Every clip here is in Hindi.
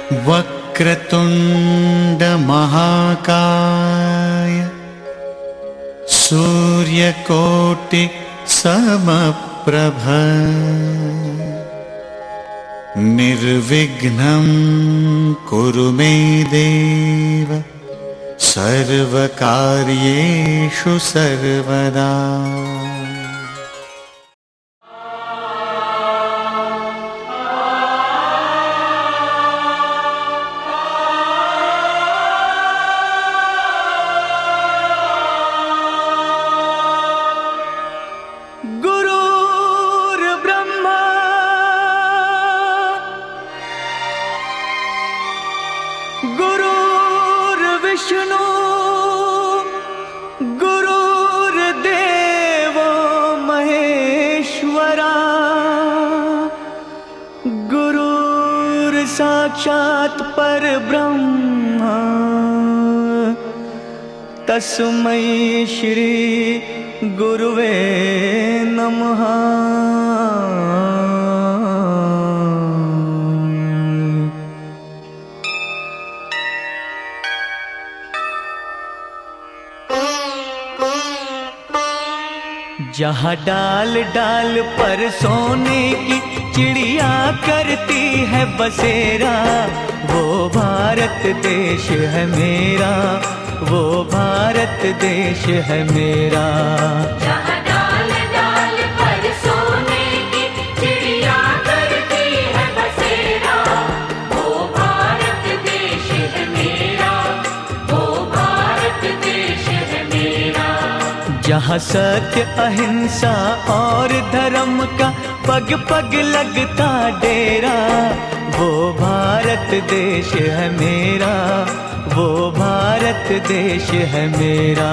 वक्रतुंड महाकाय सूर्यकोटि समप्रभ निर्विघ्नं कुरु मे देव सर्वकार्येषु सर्वदा। गुरुर्विष्णु गुरुर्देवो महेश्वरा गुरुर्साक्षात् परब्रह्म तस्मै श्री गुरुवे नमः। जहाँ डाल डाल पर सोने की चिड़िया करती है बसेरा, वो भारत देश है मेरा, वो भारत देश है मेरा। जहाँ डाल डाल पर सोने की चिड़िया करती है बसेरा, वो भारत देश है मेरा, वो भारत देश है मेरा। जहाँ सत्य अहिंसा और धर्म का पग पग लगता डेरा, वो भारत देश है मेरा, वो भारत देश है मेरा।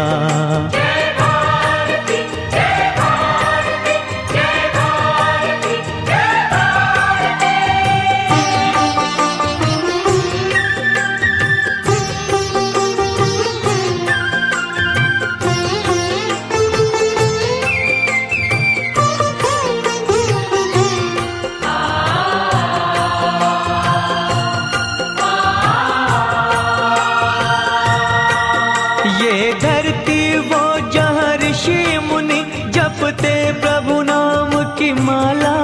जय भारती जय भारती जय भारती जय भारती। ये धरती वो जहाँ ऋषि मुनि जपते प्रभु नाम की माला,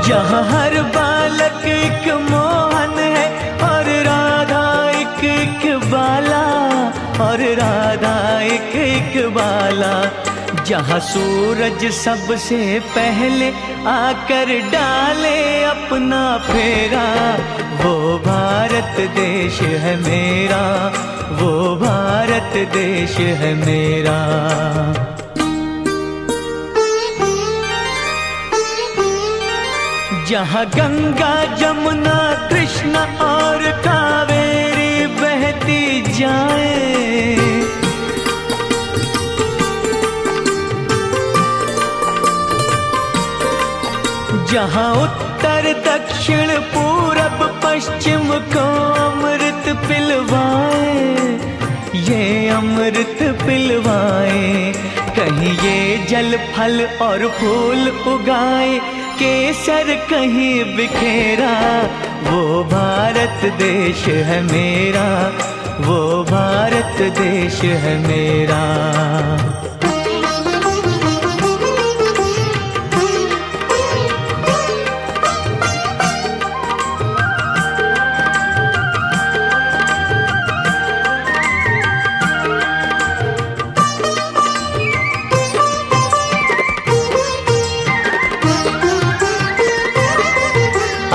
जहाँ हर बालक एक मोहन है और राधा एक एक बाला, और राधा एक एक बाला। जहाँ सूरज सबसे पहले आकर डाले अपना फेरा, वो भारत देश है मेरा, वो भारत देश है मेरा। जहाँ गंगा जमुना कृष्णा और कावेरी बहती जाए, जहाँ उत्तर दक्षिण पूरब पश्चिम को अमृत पिलवाए, ये अमृत पिलवाए। कहीं ये जल फल और फूल उगाए, केसर कहीं बिखेरा, वो भारत देश है मेरा, वो भारत देश है मेरा।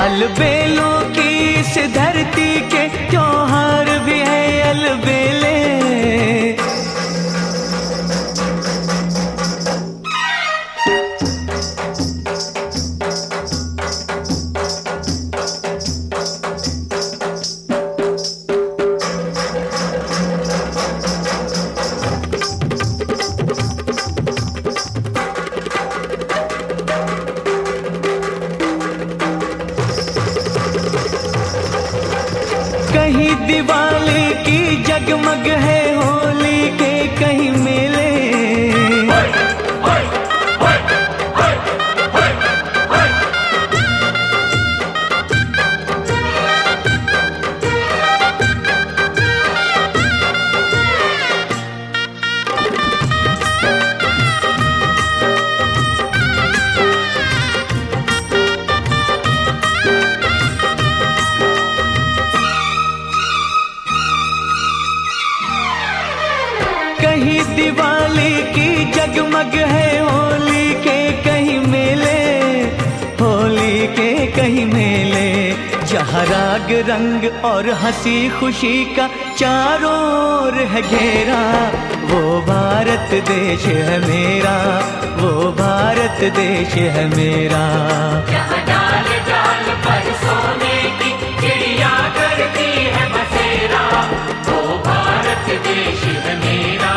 अलबेलों की इस धरती के त्योहार भी है अलबेले, की जगमग है होली के कहीं मेले, होली के कहीं मेले, जहाँ राग रंग और हंसी खुशी का चारों ओर है घेरा। वो भारत देश है मेरा, वो भारत देश है मेरा। जहाँ डाल डाल पर सोने की चिड़िया करती है बसेरा, वो भारत देश है मेरा,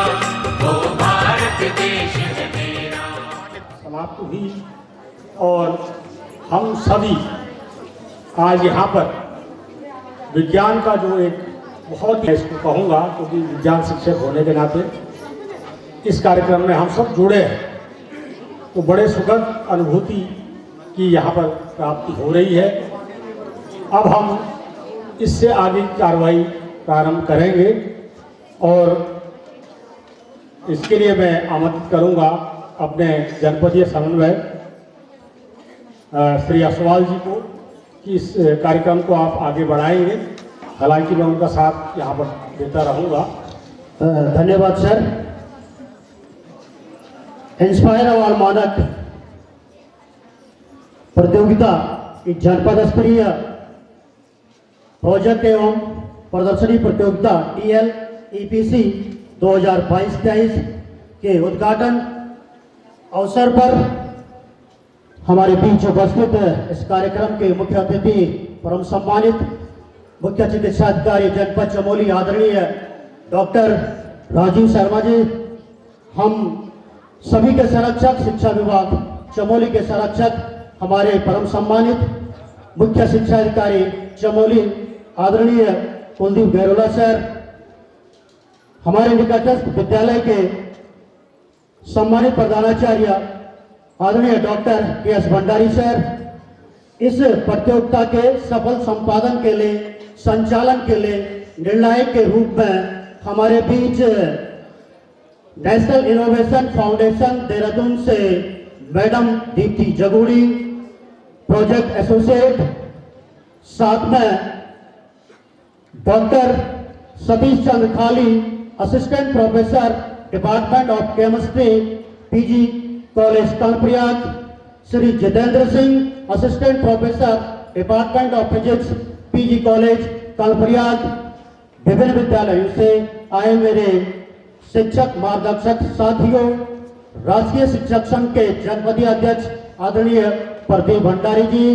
वो भारत देश है मेरा। समाप्त हुई और हम सभी आज यहाँ पर विज्ञान का जो एक बहुत ही, इसको कहूँगा क्योंकि विज्ञान शिक्षक होने के नाते इस कार्यक्रम में हम सब जुड़े हैं, तो बड़े सुखद अनुभूति की यहाँ पर प्राप्ति हो रही है। अब हम इससे आगे की कार्रवाई प्रारंभ करेंगे और इसके लिए मैं आमंत्रित करूँगा अपने जनपदीय समन्वयक श्री असवाल जी को कि इस कार्यक्रम को आप आगे बढ़ाएंगे। हालांकि मैं उनका साथ यहाँ पर देता रहूँगा। धन्यवाद सर। इंस्पायर अवार्ड मानक प्रतियोगिता की जनपद स्तरीय प्रोजेक्ट एवं प्रदर्शनी प्रतियोगिता DL EPC 2022-23 के उद्घाटन अवसर पर हमारे बीच उपस्थित इस कार्यक्रम के मुख्य अतिथि परम सम्मानित मुख्य चिकित्सा अधिकारी जनपद चमोली आदरणीय डॉक्टर राजीव शर्मा जी, हम सभी के संरक्षक शिक्षा विभाग चमोली के संरक्षक हमारे परम सम्मानित मुख्य शिक्षा अधिकारी चमोली आदरणीय कुलदीप गैरोला सर, हमारे निकटस्थ विद्यालय के सम्मानित प्रधानाचार्य आदरणीय डॉक्टर KS भंडारी सर, इस प्रतियोगिता के सफल संपादन के लिए, संचालन के लिए निर्णायक के रूप में हमारे बीच नेशनल इनोवेशन फाउंडेशन देहरादून से madam Deepti Jagudi project associate, साथ में डॉक्टर सतीश चंद्र खाली assistant professor department of chemistry PG college Karnaprayag, Shri Jitendra Singh assistant professor department of physics PG college Karnaprayag, विभिन्न विद्यालयों से आए मेरे शिक्षक मार्गदर्शक साथियों, राष्ट्रीय शिक्षक संघ के जनपदीय अध्यक्ष आदरणीय प्रदीप भंडारी जी,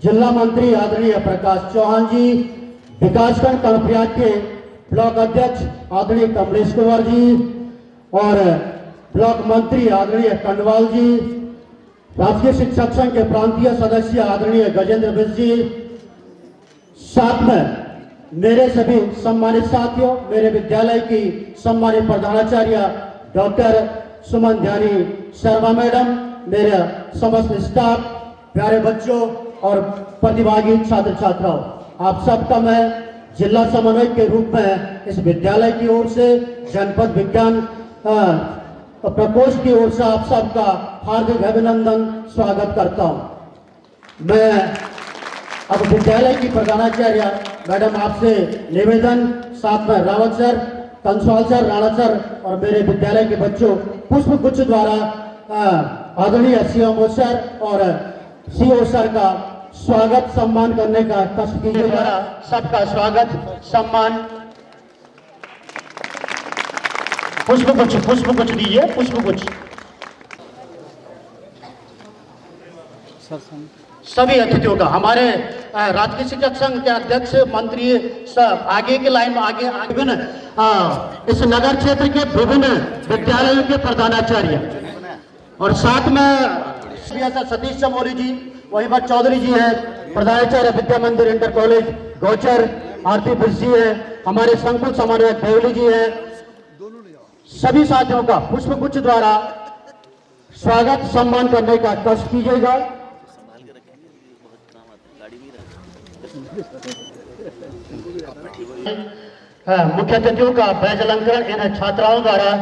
जिला मंत्री आदरणीय प्रकाश चौहान जी, विकासखंड कर्णप्रयाग के ब्लॉक अध्यक्ष आदरणीय कमलेश कुमार जी और ब्लॉक मंत्री आदरणीय कंडवाल जी, राष्ट्रीय शिक्षक संघ के प्रांतीय सदस्य आदरणीय गजेंद्र मिश्र जी, साथ में मेरे सभी सम्मानित साथियों, मेरे विद्यालय की सम्मानित प्रधानाचार्य डॉक्टर सुमन ध्यानी शर्मा मैडम, मेरे समस्त स्टाफ, प्यारे बच्चों और प्रतिभागी छात्र छात्राओं, आप सबका मैं जिला समन्वयक के रूप में इस विद्यालय की ओर से, जनपद विज्ञान प्रकोष्ठ की ओर से आप सबका हार्दिक अभिनंदन स्वागत करता हूं। मैं अब विद्यालय की प्रधानाचार्य मैडम आपसे निवेदन, साथ में Rawat sir, Kanswal sir, Rana sir और मेरे विद्यालय के बच्चों पुष्प गुच्छ द्वारा आदरणीय CMO सर और CO सर का स्वागत सम्मान करने का कष्ट कीजिएगा। सबका स्वागत सम्मान पुष्प गुच्छ दीजिए, पुष्प गुच्छ सभी अतिथियों का। हमारे राजकीय शिक्षक संघ के अध्यक्ष मंत्री सब आगे की लाइन में आगे विभिन्न इस नगर क्षेत्र के विभिन्न विद्यालयों के प्रधानाचार्य और साथ में सतीश चमोली जी, वहीं पर चौधरी जी है, प्रधानाचार्य विद्या मंदिर इंटर कॉलेज गौचर, आरती बिस जी है, हमारे संकुल समन्वयक देवली जी है, सभी साथियों का पुष्प गुच्छ द्वारा स्वागत सम्मान करने का कष्ट कीजिएगा। मुख्य अतिथियों का बैज अलंकरण इन छात्राओं द्वारा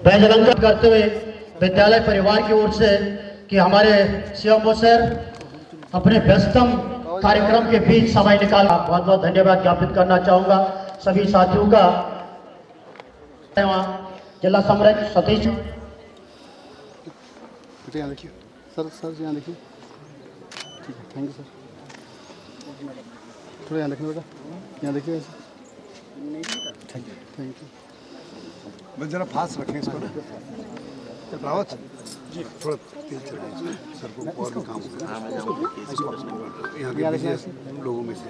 बैज अलंकरण करते हुए विद्यालय परिवार की ओर से कि हमारे CMO सर अपने व्यस्तम कार्यक्रम के बीच समय निकाल बहुत बहुत धन्यवाद ज्ञापित करना चाहूंगा सभी साथियों का। जिला समरक सतीश बेटा यहाँ देखिए सर यहाँ देखिए ठीक है थैंक यू सर थोड़ा यहाँ देखना बेटा यहाँ देखिए ऐसे थैंक यू बस जरा फास्ट रखें इसको ना रावत जी थोड़ा तेज चलाइए सर को और भी काम यहाँ देखिए लोगों में से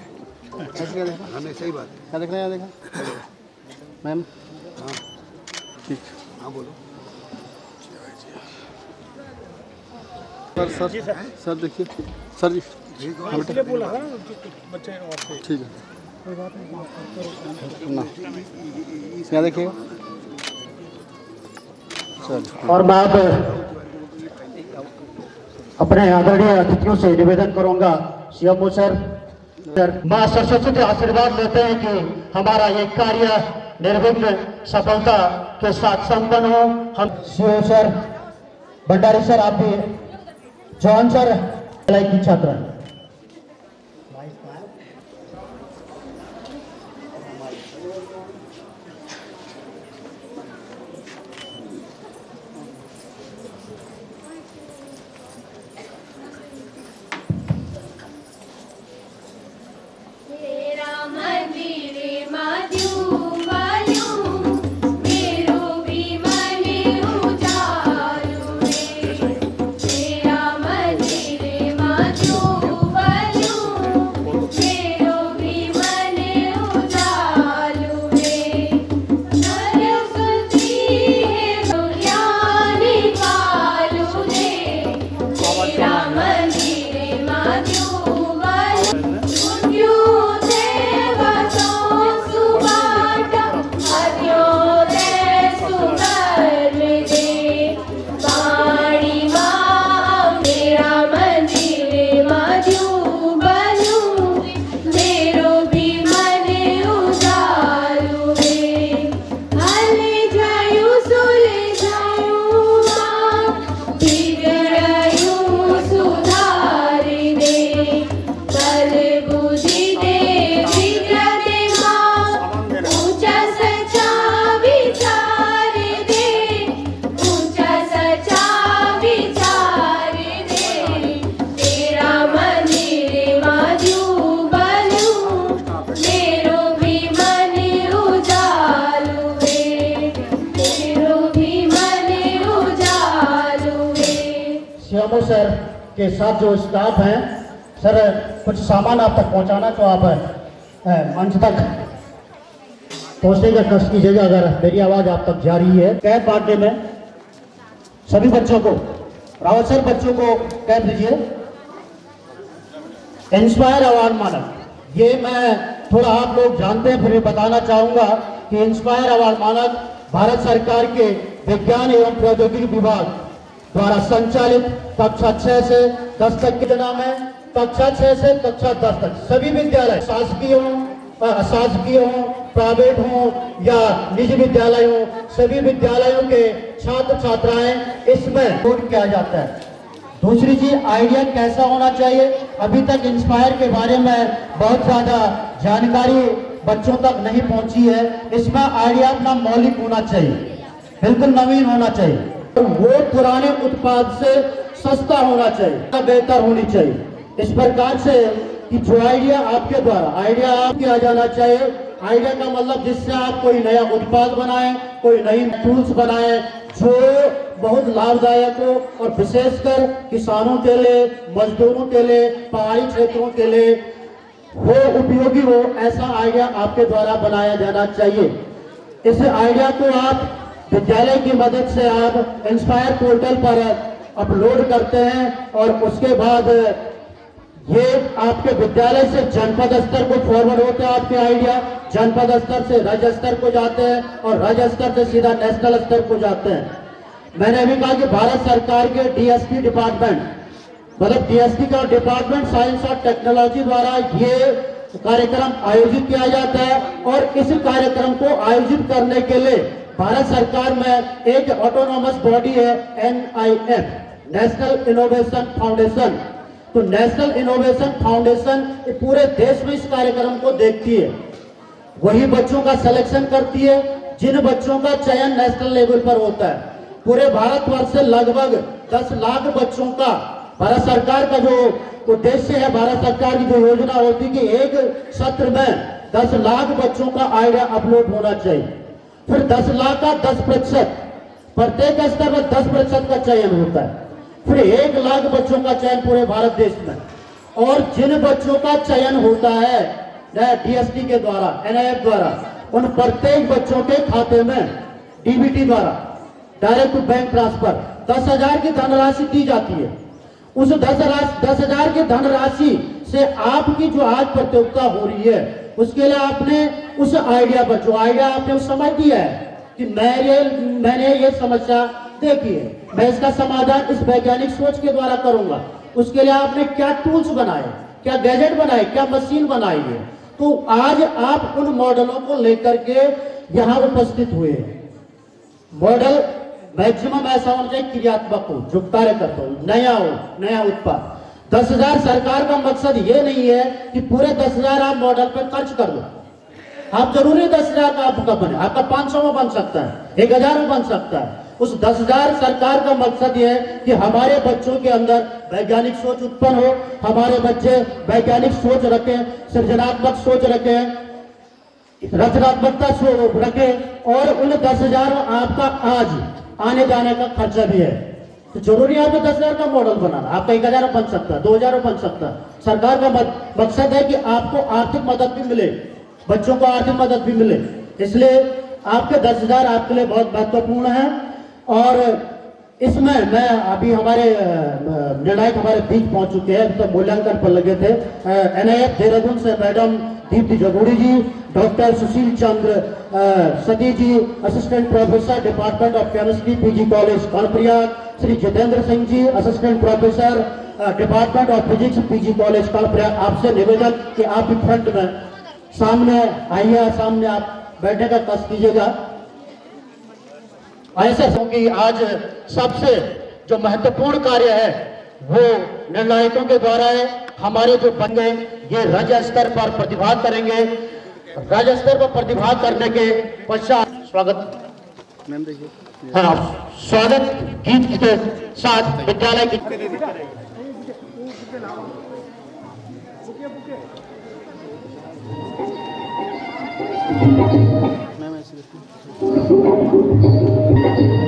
ऐसे हमें सही बात है क्या देख रहे हैं यहाँ देखा मैम हाँ ठीक हाँ बोलो सर सर देखिए सर जी बोला बच्चे ठीक है ना क्या देखिएगा और मैं अब अपने आदरणीय अतिथियों से निवेदन करूंगा सीएमओ सर मां सरस्वती से आशीर्वाद लेते हैं कि हमारा ये कार्य निर्विघ्न सफलता के साथ संपन्न हो। हम सीओ सर भंडारी सर आप भी जॉन सर की छात्र सीएमओ सर के साथ जो स्टाफ है सर कुछ सामान आप तक पहुंचाना तो आप मंच तक पहुंचने का कष्ट कीजिएगा अगर मेरी आवाज आप तक जा रही है। कैप बांटने में सभी बच्चों को रावत सर बच्चों को कैप दीजिए। इंस्पायर अवार्ड मानक ये मैं थोड़ा आप लोग जानते हैं फिर भी बताना चाहूंगा कि इंस्पायर अवार्ड मानक भारत सरकार के विज्ञान एवं प्रौद्योगिकी विभाग द्वारा संचालित कक्षा 6 से 10 तक के नाम है। कक्षा 6 से कक्षा 10 तक सभी विद्यालय शासकीय हो अशासकीय हो प्राइवेट हो या निजी विद्यालय हो सभी विद्यालयों के छात्र छात्राएं इसमें वोट किया जाता है। दूसरी चीज आइडिया कैसा होना चाहिए। अभी तक इंस्पायर के बारे में बहुत ज्यादा जानकारी बच्चों तक नहीं पहुंची है। इसमें आइडिया अपना मौलिक होना चाहिए, बिल्कुल नवीन होना चाहिए, वो पुराने उत्पाद से सस्ता होना चाहिए, बेहतर होनी चाहिए। इस प्रकार से कि जो आइडिया आपके द्वारा आइडिया आप किया जाना चाहिए। आइडिया का मतलब जिससे आप कोई नया उत्पाद बनाएं, कोई नई टूल्स बनाएं जो बहुत लाभदायक हो और विशेषकर किसानों के लिए, मजदूरों के लिए, पहाड़ी क्षेत्रों के लिए वो उपयोगी हो, ऐसा आइडिया आपके द्वारा बनाया जाना चाहिए। इस आइडिया को आप विद्यालय की मदद से आप इंस्पायर पोर्टल पर अपलोड करते हैं और उसके बाद ये आपके विद्यालय से जनपद स्तर को फॉरवर्ड होते हैं। आपके आइडिया जनपद स्तर से राज्य स्तर को जाते हैं और राज्य स्तर से सीधा नेशनल स्तर को जाते हैं। मैंने अभी कहा कि भारत सरकार के डीएसपी डिपार्टमेंट मतलब डीएसपी का डिपार्टमेंट साइंस और टेक्नोलॉजी द्वारा ये कार्यक्रम आयोजित किया जाता है और इस कार्यक्रम को आयोजित करने के लिए भारत सरकार में एक ऑटोनॉमस बॉडी है NIF, नेशनल इनोवेशन फाउंडेशन। तो नेशनल इनोवेशन फाउंडेशन पूरे देश में इस कार्यक्रम को देखती है, वही बच्चों का सिलेक्शन करती है, जिन बच्चों का चयन नेशनल लेवल पर होता है, पूरे भारतवर्ष से लगभग 10 लाख बच्चों का, भारत सरकार का जो उद्देश्य है, भारत सरकार की जो योजना होती है कि एक सत्र में 10 लाख बच्चों का आइडिया अपलोड होना चाहिए। फिर 10 लाख का 10%, प्रत्येक स्तर पर 10% का चयन होता है। फिर 1 लाख बच्चों का चयन पूरे भारत देश में, और जिन बच्चों का चयन होता है डीएसटी के द्वारा, एनआईएफ द्वारा, उन प्रत्येक बच्चों के खाते में डीबीटी द्वारा डायरेक्ट बैंक ट्रांसफर 10,000 की धनराशि दी जाती है। उस 10,000 की धनराशि से आपकी जो आज प्रतियोगिता हो रही है, उसके लिए आपने उस आइडिया पर, जो आइडिया आपने उस समय दिया है कि मैंने ये समस्या देखी है, मैं इसका समाधान इस वैज्ञानिक सोच के द्वारा करूंगा, उसके लिए आपने क्या टूल्स बनाए, क्या गैजेट बनाए, क्या मशीन बनाई है। तो आज आप उन मॉडलों को लेकर के यहाँ उपस्थित हुए हैं। मॉडल मैक्सिमम ऐसा होना चाहिए क्रियात्मक हो, जो कार्य करता हो, नया हो, नया उत्पाद। 10,000 सरकार का मकसद ये नहीं है कि पूरे 10,000 आप मॉडल पे खर्च कर दो। आप जरूरी 10,000 का आपका बने, आपका 500 में बन सकता है, 1,000 में बन सकता है। उस 10,000 सरकार का मकसद यह है कि हमारे बच्चों के अंदर वैज्ञानिक सोच उत्पन्न हो, हमारे बच्चे वैज्ञानिक सोच रखें, सृजनात्मक सोच रखें, रचनात्मकता रखें, और उन 10,000 में आपका आज आने जाने का खर्चा भी है। तो जरूरी है आपको 10,000 का मॉडल बनाना, आपका 1,000 बन सकता है, 2,000 बन सकता है। सरकार का मकसद है कि आपको आर्थिक मदद भी मिले, बच्चों को आर्थिक मदद भी मिले, इसलिए आपके 10,000 आपके लिए बहुत महत्वपूर्ण है। और इसमें मैं अभी हमारे निर्णायक हमारे बीच पहुंच चुके हैं, तो मूल्यांकन पर लगे थे एनआईएफ देहरादून से madam Dipti Jagodi ji, doctor Sushil Chandra Sati ji, assistant professor department of chemistry PG college Karnaprayag, Shri Jitendra Singh ji, assistant professor department of physics PG college Karnaprayag. आपसे निवेदन कि आप भी फ्रंट में सामने आइए, सामने आप बैठने का कष्ट कीजिएगा। ऐसे क्योंकि आज सबसे जो महत्वपूर्ण कार्य है वो निर्णायकों के द्वारा है। हमारे जो बन गए ये राज्य स्तर पर प्रतिभाग करेंगे। राज्य स्तर पर प्रतिभाग करने के पश्चात स्वागत, मैम देखिए, हाँ, स्वागत गीत के साथ विद्यालय की मैम ऐसे Thank you.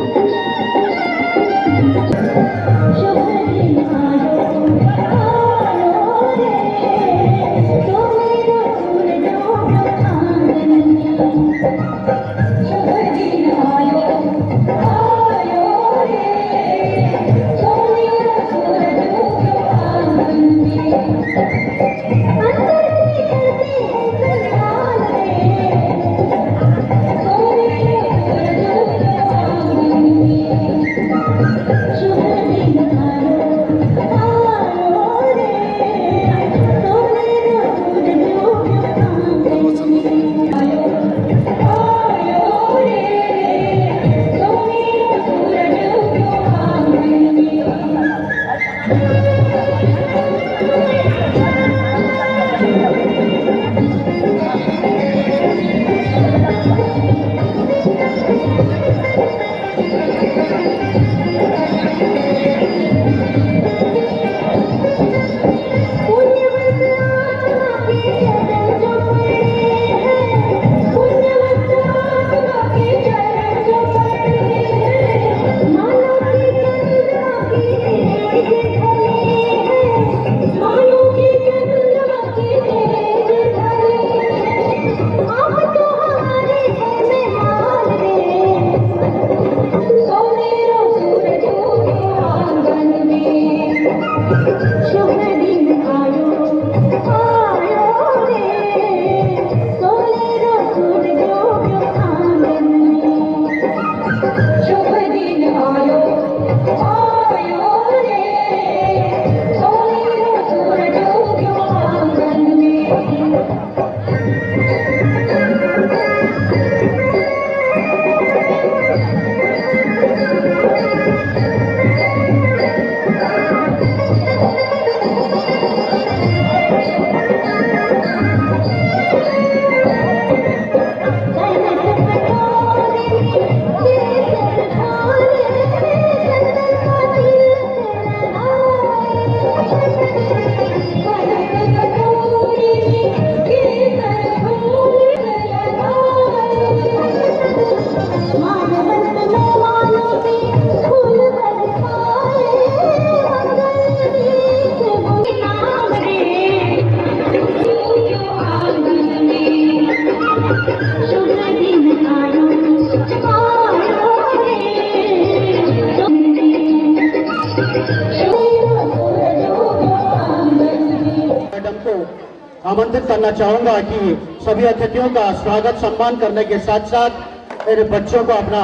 आमंत्रित करना चाहूंगा कि सभी अतिथियों का स्वागत सम्मान करने के साथ साथ मेरे बच्चों को अपना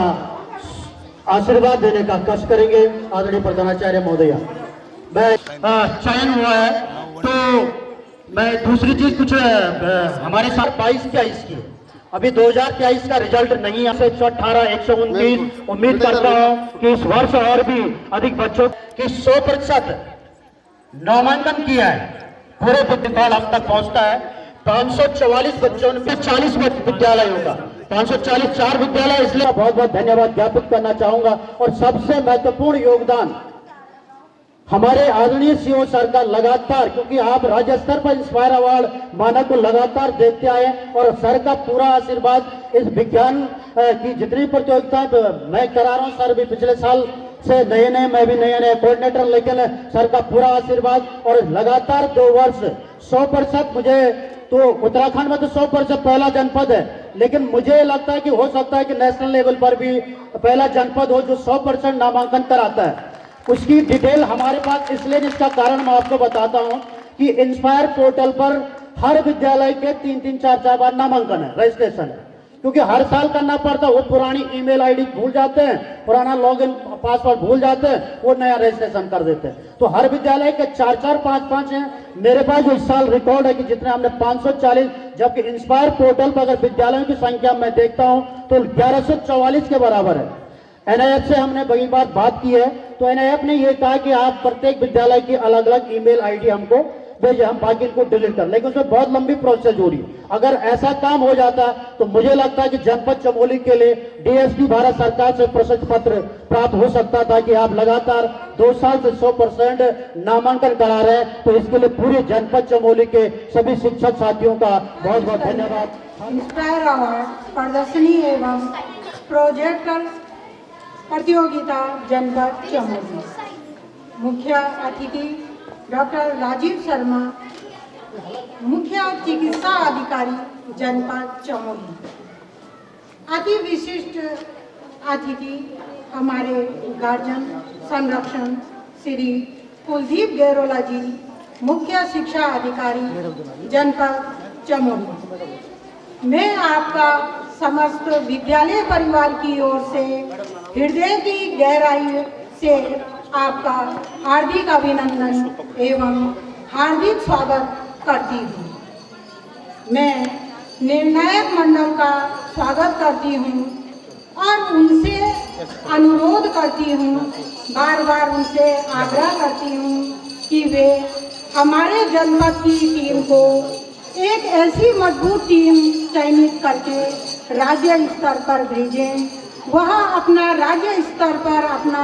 आशीर्वाद देने का कष्ट करेंगे। आदरणीय प्रधानाचार्य महोदय, मैं चयन हुआ है तो मैं दूसरी चीज कुछ हमारे साथ 22-23 की अभी 2023 का रिजल्ट नहीं है, 118, 129 उम्मीद करता हूँ कि इस वर्ष और भी अधिक बच्चों की 100% नामांकन किया है, पूरे विद्यालय अब तक पहुंचता है। 544 बच्चों में 40 विद्यालयों का 540 4 विद्यालय, इसलिए बहुत बहुत धन्यवाद ज्ञापित करना चाहूंगा। और सबसे महत्वपूर्ण योगदान हमारे आदरणीय सीओ सर का लगातार, क्योंकि आप राज्य स्तर पर इंस्पायर अवार्ड मानक को लगातार देखते आए और सर का पूरा आशीर्वाद इस विज्ञान की जितनी प्रतियोगिता मैं करा रहा हूं, सर भी पिछले साल से नए मैं भी नए कोऑर्डिनेटर, लेकिन सर का पूरा आशीर्वाद और लगातार 2 वर्ष 100% मुझे तो उत्तराखंड में तो 100% पहला जनपद है, लेकिन मुझे लगता है कि हो सकता है कि नेशनल लेवल पर भी पहला जनपद हो जो 100% नामांकन कराता है। उसकी डिटेल हमारे पास इसलिए, जिसका कारण मैं आपको बताता हूं कि इंस्पायर पोर्टल पर हर विद्यालय के 3-3, 4-4 बार नामांकन है, रजिस्ट्रेशन है, क्योंकि हर साल करना पड़ता है। वो पुरानी ईमेल आईडी भूल जाते हैं, पुराना लॉगिन पासवर्ड भूल जाते हैं, वो नया रजिस्ट्रेशन कर देते हैं। तो हर विद्यालय के 4-4, 5-5 हैं। मेरे पास जो इस साल रिकॉर्ड है कि जितने हमने 540, जबकि इंस्पायर पोर्टल पर अगर विद्यालयों की संख्या मैं देखता हूं तो 1144 के बराबर है। एनआईएफ से हमने बड़ी बात की है, तो एनआईएफ ने यह कहा कि आप प्रत्येक विद्यालय की अलग अलग ईमेल आईडी हमको भेजे, हम बाकी इनको डिलीट कर, लेकिन उसमें बहुत लंबी प्रोसेस हो रही। अगर ऐसा काम हो जाता तो मुझे लगता है कि जनपद चमोली के लिए डीएसपी भारत सरकार से प्रशस्ति पत्र प्राप्त हो सकता था कि आप लगातार 2 साल से 100% नामांकन करा रहे हैं। तो इसके लिए पूरे जनपद चमोली के सभी शिक्षक साथियों का बहुत बहुत धन्यवाद। इंस्पायर अवार्ड प्रदर्शनी एवं प्रोजेक्टर प्रतियोगिता जनपद चमोली, मुख्य अतिथि डॉक्टर राजीव शर्मा, मुख्य चिकित्सा अधिकारी जनपद चमोली। अति विशिष्ट अतिथि हमारे गार्जियन संरक्षण श्री कुलदीप गेरोला जी, मुख्य शिक्षा अधिकारी जनपद चमोली। मैं आपका समस्त विद्यालय परिवार की ओर से हृदय की गहराई से आपका हार्दिक अभिनंदन एवं हार्दिक स्वागत करती हूँ। मैं निर्णायक मंडल का स्वागत करती हूँ और उनसे अनुरोध करती हूँ, बार बार उनसे आग्रह करती हूँ कि वे हमारे जनपद की टीम को एक ऐसी मजबूत टीम चयनित करके राज्य स्तर पर भेजें। वह अपना राज्य स्तर पर अपना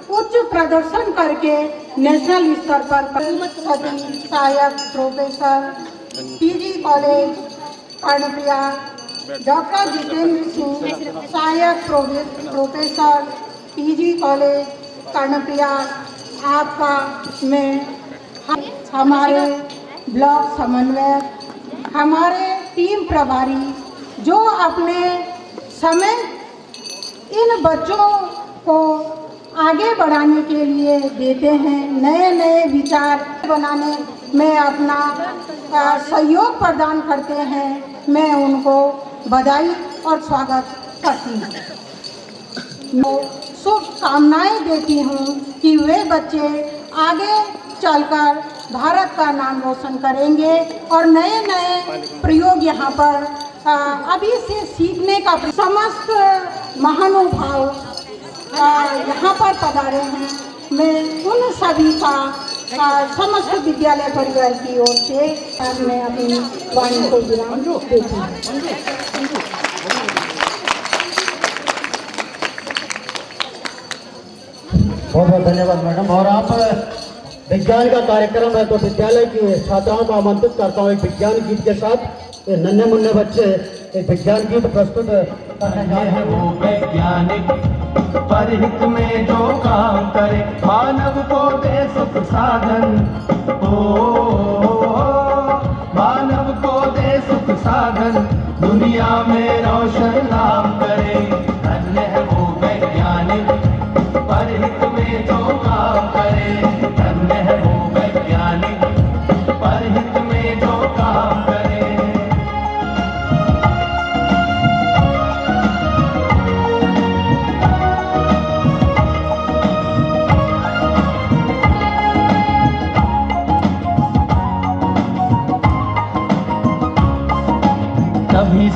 उच्च प्रदर्शन करके नेशनल स्तर पर सहायक professor PG college Karnaprayag doctor Jitendra Singh, सहायक प्रोफेसर पीजी कॉलेज कर्णप्रयाग, आपका मैं हमारे ब्लॉक समन्वयक, हमारे टीम प्रभारी जो अपने समय इन बच्चों को आगे बढ़ाने के लिए देते हैं, नए नए विचार बनाने में अपना सहयोग प्रदान करते हैं, मैं उनको बधाई और स्वागत करती हूँ। शुभकामनाएं देती हूँ कि वे बच्चे आगे चलकर भारत का नाम रोशन करेंगे और नए नए प्रयोग यहाँ पर अभी से सीखने का समस्त महानुभाव यहाँ पर पधारे हैं। मैं उन सभी का समस्त विद्यालय परिवार की ओर से मैं अपनी वाणी को विराम देती हूँ। बहुत बहुत धन्यवाद मैडम। और आप विज्ञान का कार्यक्रम है तो विद्यालय की छात्राओं को आमंत्रित करता हूँ एक विज्ञान गीत के साथ। नन्हे मुन्ने बच्चे एक विज्ञान गीत प्रस्तुत करने जा रहे हैं। वो वैज्ञानिक परहित में जो काम करे, मानव को दे सुख साधन, मानव को दे सुख साधन, दुनिया में रोशन नाम करे। धन्य है वो वैज्ञानिक परहित में जो काम करे, धन्य है वो वैज्ञानिक परहित में जो काम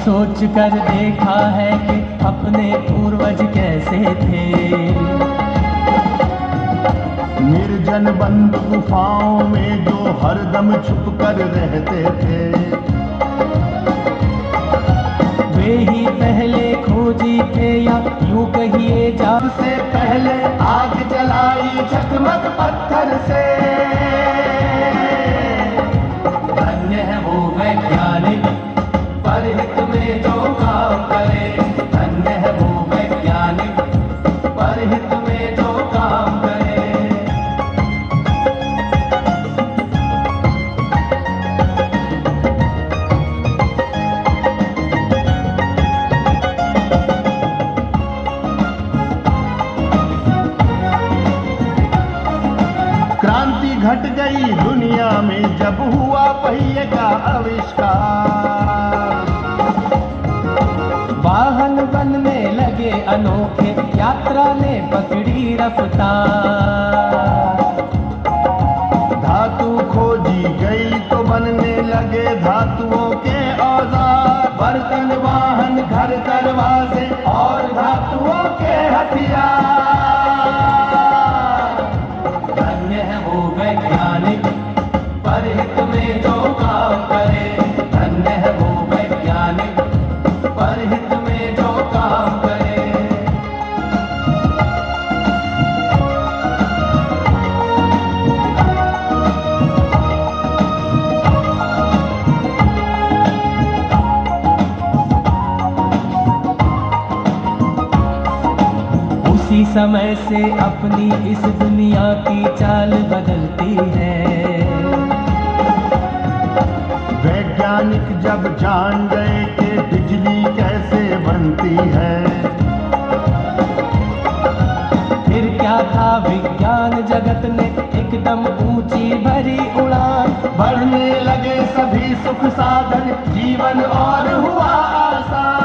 सोच कर देखा है कि अपने पूर्वज कैसे थे। निर्जन बंद गुफाओं में जो हरदम छुप कर रहते थे, वे ही पहले खोजी थे या यूं कहिए जब से पहले आग जलाई चकमक पत्थर से। धन्य है वो वैज्ञानिक परहित में जो काम करे, धन्य है वो वैज्ञानिक परहित में जो काम करे। क्रांति घट गई दुनिया में जब हुआ पहिए का आविष्कार। वाहन बनने लगे अनोखे, यात्रा ने पकड़ी रफ्तार। धातु खोजी गई तो बनने लगे धातुओं के औजार। बर्तन वाहन घर दरवाजे और धातुओं के हथियार। धन्य है वो वैज्ञानिक परहित में जो काम करे, धन्य है वो वैज्ञानिक परहित में जो काम करे। उसी समय से अपनी इस दुनिया की चाल बदलती है। वैज्ञानिक जब जान गए कि बिजली कैसे बनती है, फिर क्या था विज्ञान जगत ने एकदम ऊंची भरी उड़ान। बढ़ने लगे सभी सुख साधन, जीवन और हुआ आसान।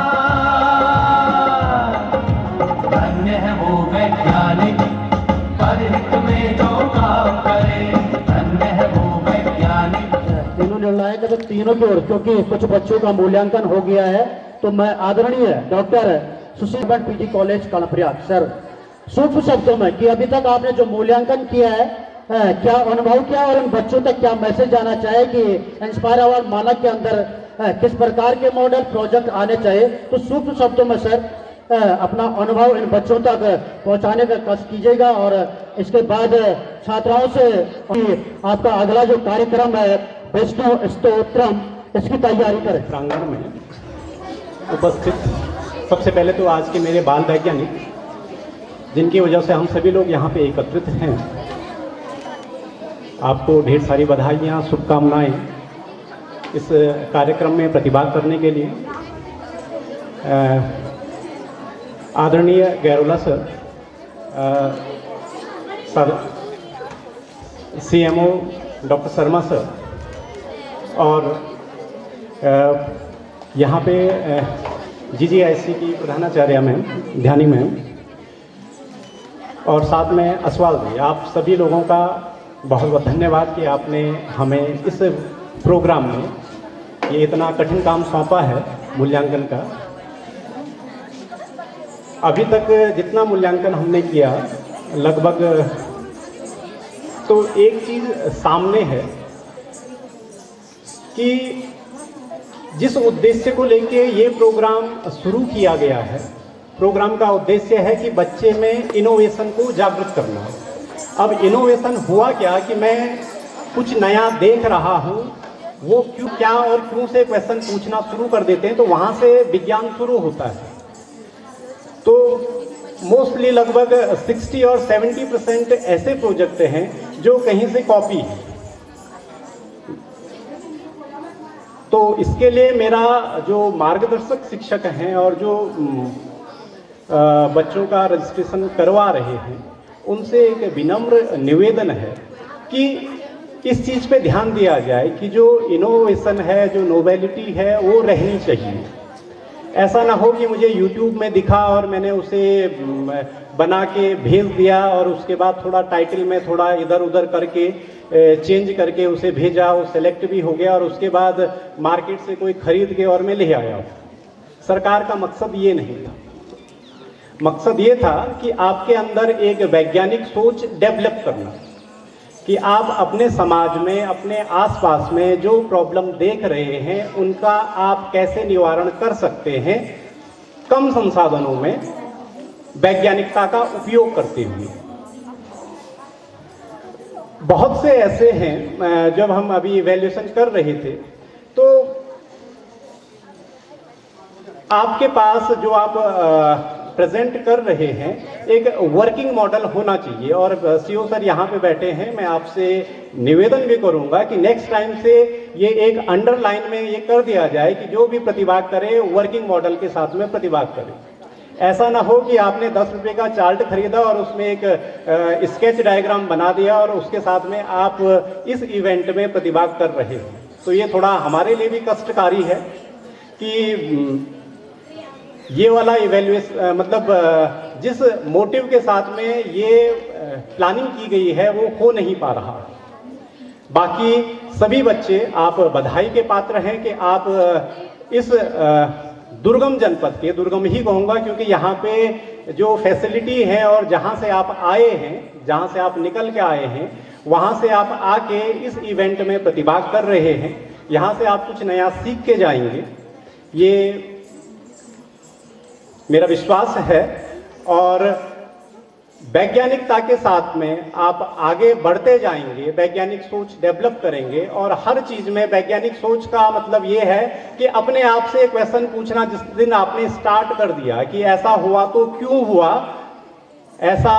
धन्य है वो वैज्ञानिक परहित में जो काम करे, धन्य है वो वैज्ञानिक। तीनों निर्णायक है तो तीनों की ओर, क्योंकि कुछ बच्चों का मूल्यांकन हो गया है, तो मैं आदरणीय doctor Sushil Bhatt PG college Karnaprayag sir, सूक्ष्म शब्दों में कि अभी तक आपने जो मूल्यांकन किया है, क्या अनुभव किया और उन बच्चों तक क्या मैसेज जाना चाहे कि इंस्पायर अवार्ड मानक के अंदर किस प्रकार के मॉडल प्रोजेक्ट आने चाहिए। तो सूक्ष्म शब्दों में सर अपना अनुभव इन बच्चों तक पहुंचाने का कष्ट कीजिएगा और इसके बाद छात्राओं से आपका अगला जो कार्यक्रम है विष्णु स्तोत्रम, इसकी तैयारी करें। प्रांगण में उपस्थित सबसे पहले तो आज के मेरे बाल वैज्ञानिक, जिनकी वजह से हम सभी लोग यहाँ पे एकत्रित हैं, आपको ढेर सारी बधाइयाँ, शुभकामनाएं इस कार्यक्रम में प्रतिभाग करने के लिए। आदरणीय Gairola sir, CMO doctor Sharma sir और यहाँ पे GGIC की प्रधानाचार्य मैम, ध्यानी मैम और साथ में असवाल जी, आप सभी लोगों का बहुत बहुत धन्यवाद कि आपने हमें इस प्रोग्राम में ये इतना कठिन काम सौंपा है मूल्यांकन का। अभी तक जितना मूल्यांकन हमने किया लगभग, तो एक चीज़ सामने है कि जिस उद्देश्य को लेके ये प्रोग्राम शुरू किया गया है, प्रोग्राम का उद्देश्य है कि बच्चे में इनोवेशन को जागृत करना। अब इनोवेशन हुआ क्या कि मैं कुछ नया देख रहा हूँ, वो क्यों, क्या और क्यों से क्वेश्चन पूछना शुरू कर देते हैं, तो वहाँ से विज्ञान शुरू होता है। तो मोस्टली लगभग 60 और 70% ऐसे प्रोजेक्ट हैं जो कहीं से कॉपी है। तो इसके लिए मेरा जो मार्गदर्शक शिक्षक हैं और जो बच्चों का रजिस्ट्रेशन करवा रहे हैं, उनसे एक विनम्र निवेदन है कि इस चीज़ पे ध्यान दिया जाए कि जो इनोवेशन है, जो नोवेलिटी है, वो रहनी चाहिए। ऐसा ना हो कि मुझे YouTube में दिखा और मैंने उसे बना के भेज दिया और उसके बाद थोड़ा टाइटल में थोड़ा इधर उधर करके चेंज करके उसे भेजा, वो सेलेक्ट भी हो गया और उसके बाद मार्केट से कोई खरीद के और मैं ले आया। सरकार का मकसद ये नहीं था। मकसद ये था कि आपके अंदर एक वैज्ञानिक सोच डेवलप करना, कि आप अपने समाज में, अपने आसपास में जो प्रॉब्लम देख रहे हैं उनका आप कैसे निवारण कर सकते हैं कम संसाधनों में, वैज्ञानिकता का उपयोग करते हुए। बहुत से ऐसे हैं, जब हम अभी इवैल्यूएशन कर रहे थे तो आपके पास जो आप प्रेजेंट कर रहे हैं एक वर्किंग मॉडल होना चाहिए। और सीओ सर यहाँ पे बैठे हैं, मैं आपसे निवेदन भी करूँगा कि नेक्स्ट टाइम से ये एक अंडरलाइन में ये कर दिया जाए कि जो भी प्रतिभाग करे वर्किंग मॉडल के साथ में प्रतिभाग करे। ऐसा ना हो कि आपने 10 रुपये का चार्ट खरीदा और उसमें एक स्केच डायग्राम बना दिया और उसके साथ में आप इस इवेंट में प्रतिभाग कर रहे हो। तो ये थोड़ा हमारे लिए भी कष्टकारी है कि ये वाला इवैल्यूएशन मतलब जिस मोटिव के साथ में ये प्लानिंग की गई है वो हो नहीं पा रहा। बाकी सभी बच्चे आप बधाई के पात्र हैं कि आप इस दुर्गम जनपद के, दुर्गम ही कहूँगा क्योंकि यहाँ पे जो फैसिलिटी है और जहाँ से आप आए हैं, जहाँ से आप निकल के आए हैं, वहाँ से आप आके इस इवेंट में प्रतिभाग कर रहे हैं। यहाँ से आप कुछ नया सीख के जाएंगे, ये मेरा विश्वास है। और वैज्ञानिकता के साथ में आप आगे बढ़ते जाएंगे, वैज्ञानिक सोच डेवलप करेंगे। और हर चीज में वैज्ञानिक सोच का मतलब ये है कि अपने आप से क्वेश्चन पूछना। जिस दिन आपने स्टार्ट कर दिया कि ऐसा हुआ तो क्यों हुआ, ऐसा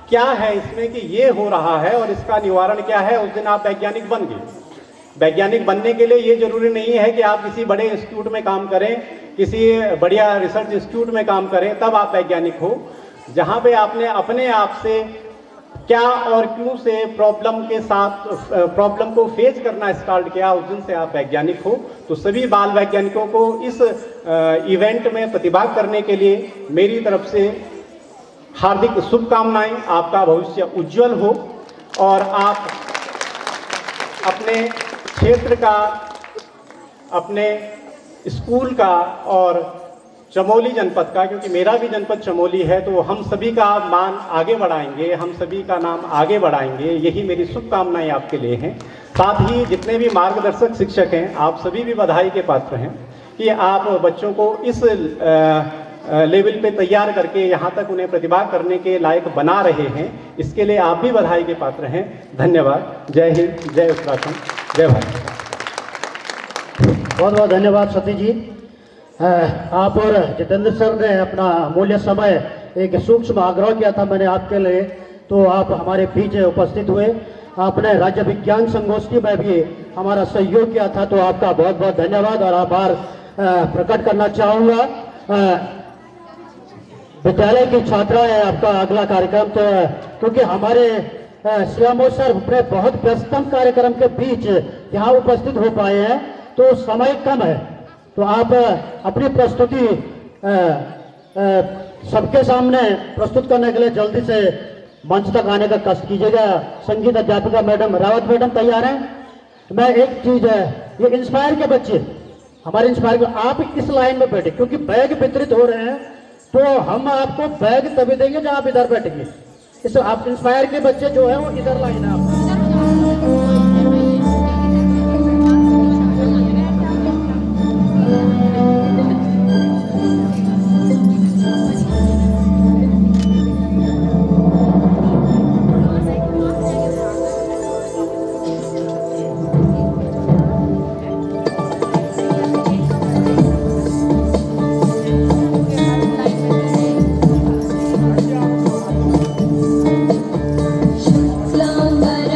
क्या है इसमें कि ये हो रहा है और इसका निवारण क्या है, उस दिन आप वैज्ञानिक बन गए। वैज्ञानिक बनने के लिए ये जरूरी नहीं है कि आप किसी बड़े इंस्टीट्यूट में काम करें, किसी बढ़िया रिसर्च इंस्टीट्यूट में काम करें तब आप वैज्ञानिक हो। जहाँ पे आपने अपने आप से क्या और क्यों से प्रॉब्लम के साथ प्रॉब्लम को फेस करना स्टार्ट किया, उस दिन से आप वैज्ञानिक हो। तो सभी बाल वैज्ञानिकों को इस इवेंट में प्रतिभाग करने के लिए मेरी तरफ से हार्दिक शुभकामनाएं। आपका भविष्य उज्जवल हो और आप अपने क्षेत्र का, अपने स्कूल का और चमोली जनपद का, क्योंकि मेरा भी जनपद चमोली है, तो हम सभी का मान आगे बढ़ाएंगे, हम सभी का नाम आगे बढ़ाएंगे। यही मेरी शुभकामनाएं आपके लिए हैं। साथ ही जितने भी मार्गदर्शक शिक्षक हैं, आप सभी भी बधाई के पात्र हैं कि आप बच्चों को इस लेवल पे तैयार करके यहाँ तक उन्हें प्रतिभा करने के लायक बना रहे हैं। इसके लिए आप भी बधाई के पात्र हैं। धन्यवाद। जय हिंद, जय उत्तराखंड, जय भारत। बहुत बहुत धन्यवाद सतीश जी। आप और जितेंद्र सर ने अपना अमूल्य समय एक सूक्ष्म आग्रह किया था मैंने आपके लिए, तो आप हमारे बीच उपस्थित हुए। आपने राज्य विज्ञान संगोष्ठी में भी हमारा सहयोग किया था, तो आपका बहुत बहुत धन्यवाद और आभार प्रकट करना चाहूँगा। विद्यालय की छात्रा है आपका अगला कार्यक्रम, तो क्योंकि हमारे सीएमओ सर अपने बहुत व्यस्तम कार्यक्रम के बीच यहाँ उपस्थित हो पाए हैं, तो समय कम है, तो आप अपनी प्रस्तुति सबके सामने प्रस्तुत करने के लिए जल्दी से मंच तक आने का कष्ट कीजिएगा। संगीत अध्यापिका मैडम रावत मैडम तैयार हैं। मैं एक चीज है, ये इंस्पायर के बच्चे हमारे इंस्पायर, आप इस लाइन में बैठे, क्योंकि बैग वितरित हो रहे हैं, तो हम आपको बैग तभी देंगे जब आप इधर बैठेंगे। इस आप इंस्पायर के बच्चे जो है वो इधर लाइन है। Love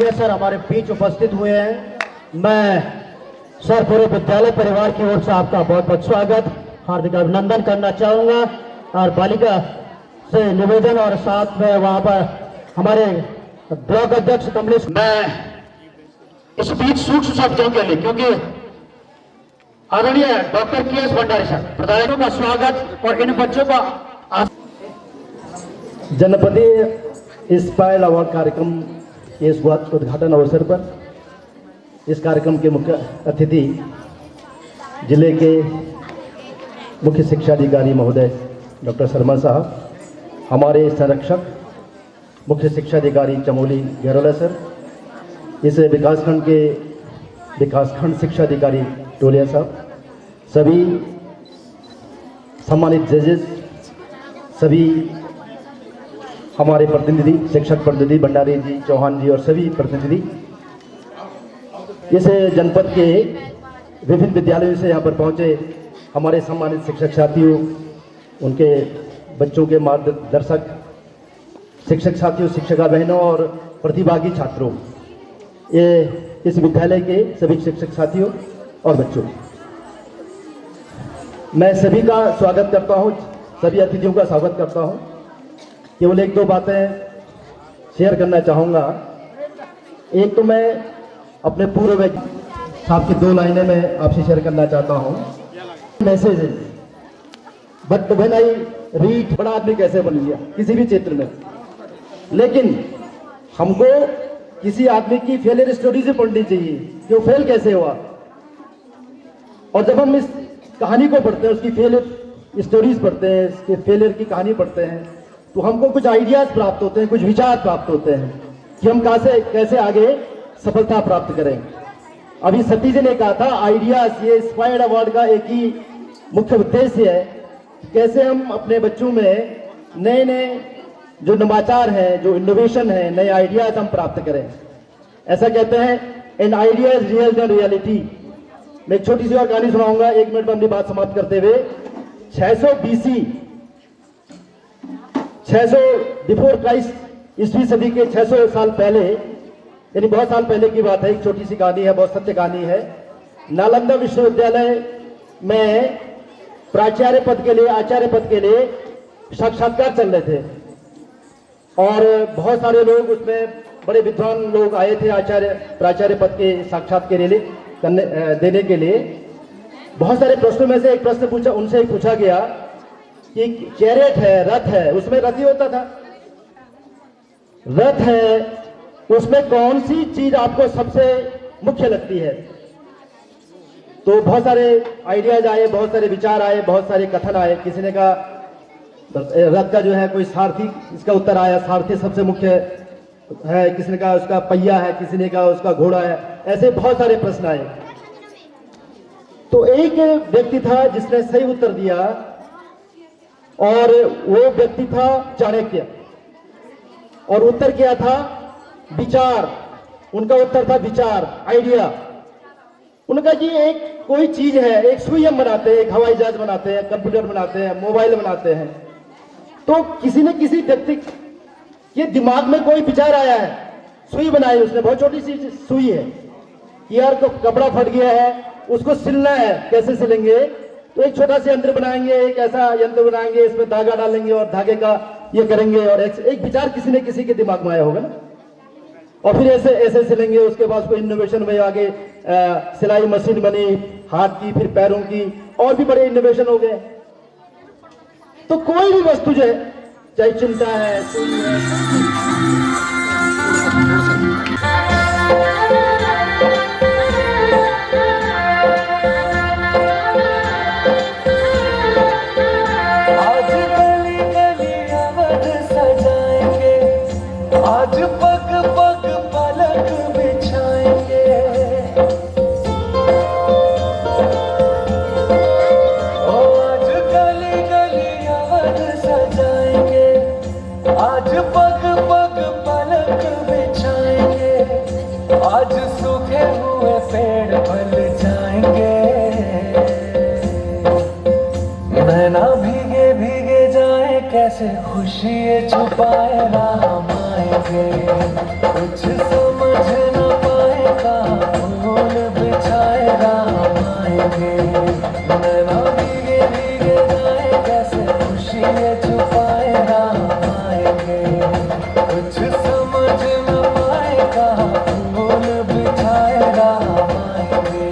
तोलिया सर हमारे बीच उपस्थित हुए हैं। मैं सर पूरे विद्यालय परिवार की ओर से आपका बहुत बहुत स्वागत हार्दिक अभिनंदन करना चाहूँगा और बालिका से निवेदन और साथ में वहाँ पर हमारे ब्लॉक अध्यक्ष कमलेश, मैं स्पीच सूक्ष्म शब्दों के लिए क्योंकि आदरणीय डॉक्टर के.एस. भंडारी सर प्रधानों का स्वागत और इन बच्चों का जनपदीय इंस्पायर अवार्ड कार्यक्रम के इस उद्घाटन अवसर पर इस कार्यक्रम के मुख्य अतिथि जिले के मुख्य शिक्षा अधिकारी महोदय डॉक्टर शर्मा साहब, हमारे संरक्षक मुख्य शिक्षा अधिकारी चमोली गैरोला सर, इस विकासखंड के विकासखंड शिक्षा अधिकारी टोलिया साहब, सभी सम्मानित जजेस, सभी हमारे प्रतिनिधि शिक्षक प्रतिनिधि भंडारी जी, चौहान जी और सभी प्रतिनिधि इस जनपद के विभिन्न विद्यालयों से यहाँ पर पहुँचे हमारे सम्मानित शिक्षक साथियों, उनके बच्चों के मार्गदर्शक शिक्षक साथियों, शिक्षिका बहनों और प्रतिभागी छात्रों, ये इस विद्यालय के सभी शिक्षक साथियों और बच्चों, मैं सभी का स्वागत करता हूँ, सभी अतिथियों का स्वागत करता हूँ। केवल एक दो बातें शेयर करना चाहूँगा। एक तो मैं अपने पूर्व साहब की 2 लाइनें मैं आपसे शेयर करना चाहता हूँ। Message but when I read, बड़ा आदमी कैसे बन गया किसी भी क्षेत्र में, लेकिन हमको किसी आदमी की फेलियर स्टोरी से पढ़नी चाहिए कि वो फेल कैसे हुआ। और जब हम इस कहानी को पढ़ते हैं, उसकी फेलियर स्टोरीज पढ़ते हैं, इसके फेलियर की कहानी पढ़ते हैं, तो हमको कुछ आइडियाज प्राप्त होते हैं, कुछ विचार प्राप्त होते हैं कि हम कैसे आगे सफलता प्राप्त करें। अभी सतीश जी ने कहा था आइडियाज, ये इंस्पायर्ड अवार्ड का एक ही मुख्य उद्देश्य है, कैसे हम अपने बच्चों में नए नए जो नवाचार हैं, जो इनोवेशन है, नए आइडियाज हम प्राप्त करें। ऐसा कहते हैं an idea is real then reality. मैं एक छोटी सी और कहानी सुनाऊंगा 1 मिनट में अपनी बात समाप्त करते हुए। 600 BC, 600 बिफोर क्राइस्ट, ईस्वी सदी के 600 साल पहले, यानी बहुत साल पहले की बात है, एक छोटी सी कहानी है, बहुत सत्य कहानी है। नालंदा विश्वविद्यालय में प्राचार्य पद के लिए साक्षात्कार चल रहे थे और बहुत सारे लोग उसमें बड़े विद्वान लोग आए थे प्राचार्य पद के साक्षात के लिए देने के लिए। बहुत सारे प्रश्नों में से एक प्रश्न उनसे पूछा गया कि चैरियट है, रथ है, उसमें रथ ही होता था, रथ है, उसमें कौन सी चीज आपको सबसे मुख्य लगती है। तो बहुत सारे आइडियाज आए, बहुत सारे विचार आए, बहुत सारे कथन आए। किसी ने कहा रथ का जो है कोई सारथी, इसका उत्तर आया सारथी सबसे मुख्य है, किसी ने कहा उसका पहिया है, किसी ने कहा उसका घोड़ा है, ऐसे बहुत सारे प्रश्न आए। तो एक व्यक्ति था जिसने सही उत्तर दिया और वो व्यक्ति था चाणक्य, और उत्तर क्या था? विचार। उनका उत्तर था विचार, आइडिया। उनका जी एक कोई चीज है, एक सुई हम बनाते हैं, एक हवाई जहाज बनाते हैं, कंप्यूटर बनाते हैं, मोबाइल बनाते हैं, तो किसी न किसी व्यक्ति के दिमाग में कोई विचार आया है, सुई बनाई उसने, बहुत छोटी सी सुई है, यार तो कपड़ा फट गया है, उसको सिलना है, कैसे सिलेंगे? तो एक छोटा सा यंत्र बनाएंगे, एक ऐसा यंत्र बनाएंगे, इसमें धागा डालेंगे और धागे का ये करेंगे, और एक विचार किसी न किसी के दिमाग में आया होगा ना, और फिर ऐसे ऐसे सिलेंगे। उसके बाद उसको इनोवेशन में आगे सिलाई मशीन बनी, हाथ की, फिर पैरों की, और भी बड़े इनोवेशन हो गए। तो कोई भी वस्तु जो है, चाहे चिंता है, सुई है, आज पग पग पलक बिछाएंगे, ओ आज गली गली अवध सजाएंगे, आज पग पग पलक बिछाएंगे, आज सूखे हुए पेड़ फल जाएंगे, नैना भीगे भीगे जाए, कैसे खुशी छुपाए राम आएंगे, कुछ समझ कुछ समझ न पाएगा फूल बिछाएगा मायके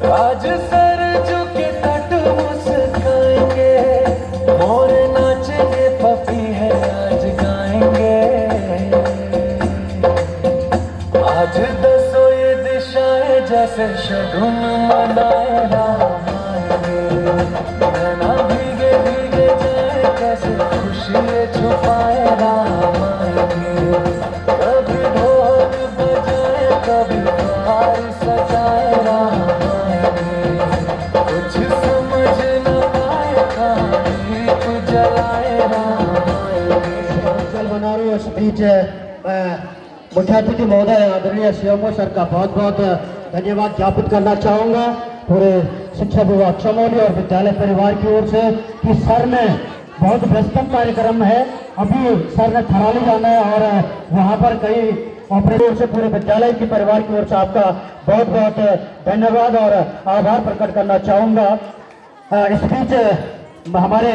आज सर झुके तट मुस्काएंगे मोर नाचेंगे पपी है आज गाएंगे आज दसो ये दिशाएं जैसे शगुन मनाए राम आएंगे नैना भीगे भीगे जाए कैसे खुशी छुपाए राम आएंगे कभी ढोल बजाए कभी बाहर सजाए राम कुछ समझ न पाएगा दीप जलाए चल बना रही उस बीच मुख्य अतिथि महोदय आदरणीय सीएमओ सर का बहुत बहुत धन्यवाद ज्ञापित करना चाहूँगा पूरे शिक्षा विभाग चमोली और विद्यालय परिवार की ओर से कि सर ने बहुत व्यस्तम कार्यक्रम है। अभी सर ने थराली जाना है और वहाँ पर कई ऑपरेटर से पूरे विद्यालय के परिवार की ओर से आपका बहुत बहुत धन्यवाद और आभार प्रकट करना चाहूँगा। इस बीच हमारे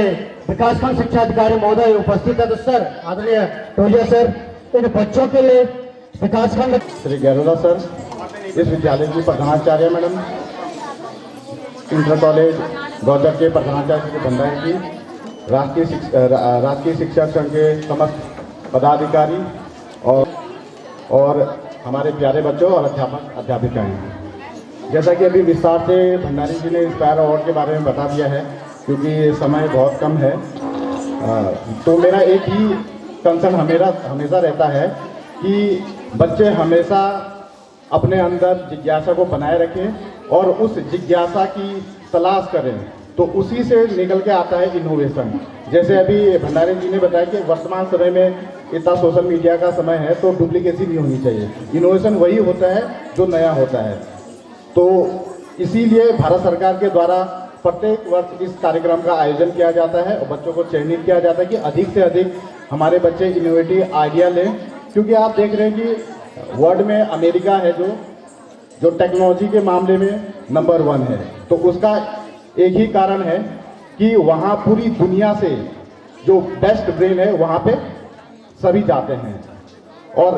विकासखंड शिक्षा अधिकारी महोदय उपस्थित है। तो सर आदरणीय टोलिया सर इन बच्चों के लिए विकासखंड श्री गैरोला सर, इस विद्यालय की प्रधानाचार्य मैडम, इंटर कॉलेज गौदर के प्रधानाचार्य श्री भंडारी जी, राष्ट्रीय शिक्षक संघ के समस्त पदाधिकारी और हमारे प्यारे बच्चों और अध्यापक अध्यापिकाएं। जैसा कि अभी विस्तार से भंडारी जी ने इंस्पायर अवार्ड के बारे में बता दिया है, क्योंकि समय बहुत कम है, तो मेरा एक ही कंसर्न हमेशा रहता है कि बच्चे हमेशा अपने अंदर जिज्ञासा को बनाए रखें और उस जिज्ञासा की तलाश करें, तो उसी से निकल के आता है इनोवेशन। जैसे अभी भंडारी जी ने बताया कि वर्तमान समय में इतना सोशल मीडिया का समय है, तो डुप्लीकेसी नहीं होनी चाहिए। इनोवेशन वही होता है जो नया होता है। तो इसीलिए भारत सरकार के द्वारा प्रत्येक वर्ष इस कार्यक्रम का आयोजन किया जाता है और बच्चों को चयनित किया जाता है कि अधिक से अधिक हमारे बच्चे इनोवेटिव आइडिया लें, क्योंकि आप देख रहे हैं कि वर्ल्ड में अमेरिका है जो टेक्नोलॉजी के मामले में नंबर 1 है। तो उसका एक ही कारण है कि वहाँ पूरी दुनिया से जो बेस्ट ब्रेन है वहाँ पे सभी जाते हैं और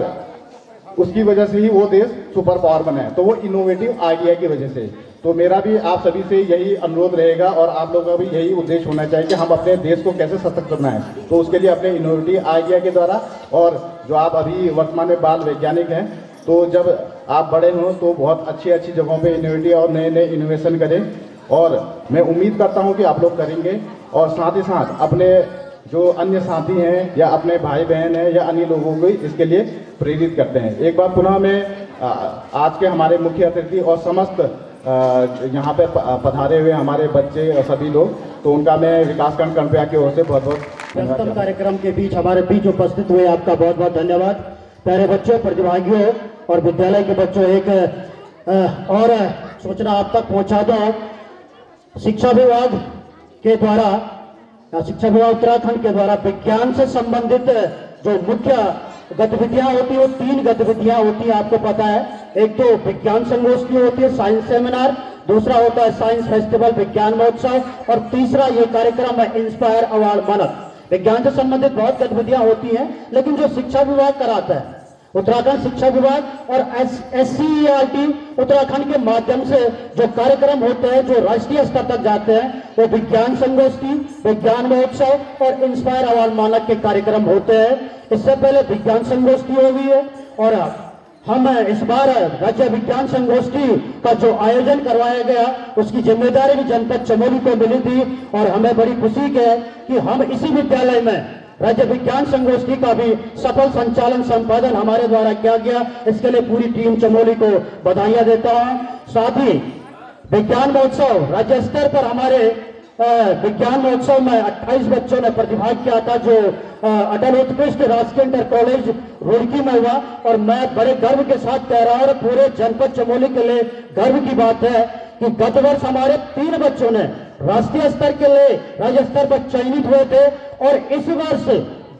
उसकी वजह से ही वो देश सुपर पावर बना है, तो वो इनोवेटिव आइडिया की वजह से। तो मेरा भी आप सभी से यही अनुरोध रहेगा और आप लोगों का भी यही उद्देश्य होना चाहिए कि हम अपने देश को कैसे सशक्त करना है, तो उसके लिए अपने इनोवेटिव आइडिया के द्वारा, और जो आप अभी वर्तमान में बाल वैज्ञानिक हैं, तो जब आप बड़े हों तो बहुत अच्छी अच्छी जगहों पे इनोवेटिव और नए नए इनोवेशन करें, और मैं उम्मीद करता हूं कि आप लोग करेंगे। और साथ ही साथ अपने जो अन्य साथी हैं या अपने भाई बहन हैं या अन्य लोगों को इसके लिए प्रेरित करते हैं। एक बार पुनः मैं आज के हमारे मुख्य अतिथि और समस्त यहाँ पे पधारे हुए हमारे बच्चे और सभी लोग, तो उनका मैं विकासखंड कर्णप्रया की ओर से बहुत बहुत व्यस्तम कार्यक्रम के बीच हमारे बीच उपस्थित हुए आपका बहुत बहुत धन्यवाद। प्यारे बच्चों, प्रतिभागियों और विद्यालय के बच्चों, एक और सूचना आप तक पहुँचा दो। शिक्षा विभाग उत्तराखंड के द्वारा विज्ञान से संबंधित जो मुख्य गतिविधियां होती है वो 3 गतिविधियां होती है, आपको पता है। एक तो विज्ञान संगोष्ठी होती है, साइंस सेमिनार, दूसरा होता है साइंस फेस्टिवल, विज्ञान महोत्सव, और तीसरा ये कार्यक्रम है इंस्पायर अवार्ड मानक। विज्ञान से संबंधित बहुत गतिविधियां होती हैं, लेकिन जो शिक्षा विभाग कराता है, उत्तराखंड शिक्षा विभाग और SCERT उत्तराखंड के माध्यम से जो कार्यक्रम होते हैं जो राष्ट्रीय स्तर तक जाते हैं, वो विज्ञान संगोष्ठी, विज्ञान महोत्सव और इंस्पायर अवार्ड मानक के कार्यक्रम होते हैं। इससे पहले विज्ञान संगोष्ठी हो गई है और हम इस बार राज्य विज्ञान संगोष्ठी का जो आयोजन करवाया गया उसकी जिम्मेदारी भी जनपद चमोली को मिली थी, और हमें बड़ी खुशी है कि हम इसी विद्यालय में राज्य विज्ञान संगोष्ठी का भी सफल संचालन संपादन हमारे द्वारा किया गया। इसके लिए पूरी टीम चमोली को बधाइयां देता हूं। साथ ही विज्ञान महोत्सव राज्य स्तर पर हमारे विज्ञान महोत्सव में 28 बच्चों ने प्रतिभाग किया था, जो अटल उत्कृष्ट राजकीय इंटर कॉलेज रुड़की में हुआ, और मैं बड़े गर्व के साथ कह रहा हूं और पूरे जनपद चमोली के लिए गर्व की बात है कि गत वर्ष हमारे 3 बच्चों ने राष्ट्रीय स्तर के लिए राज्य स्तर पर चयनित हुए थे और इस वर्ष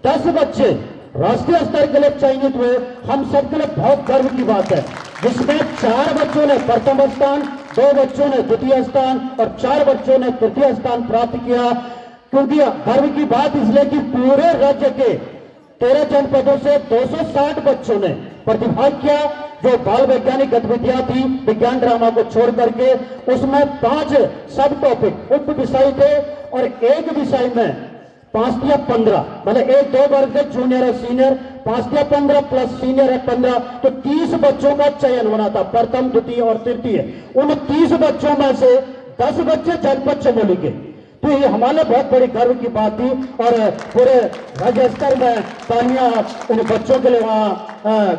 10 बच्चे राष्ट्रीय स्तर के लिए चयनित हुए। हम सबके लिए बहुत गर्व की बात है, जिसमें 4 बच्चों ने प्रथम स्थान, 2 बच्चों ने द्वितीय स्थान और 4 बच्चों ने तृतीय स्थान प्राप्त किया। क्योंकि गर्व की बात इसलिए कि पूरे राज्य के 13 जनपदों से 260 बच्चों ने प्रतिभाग किया। जो बाल वैज्ञानिक गतिविधियां थी विज्ञान ड्रामा को छोड़ करके, उसमें 5 सब टॉपिक उप विषय थे और एक विषय में 5 या 15, मतलब 1-2 वर्ग के जूनियर और सीनियर, 5 या 15 प्लस सीनियर है 15, तो 30 बच्चों का चयन होना था, प्रथम द्वितीय और तृतीय। उन 30 बच्चों में से 10 बच्चे जनपद चमोली के, तो ये हमारे बहुत बड़ी गर्व की बात थी और पूरे राज्य स्तर में तालियां उन बच्चों के लिए वहाँ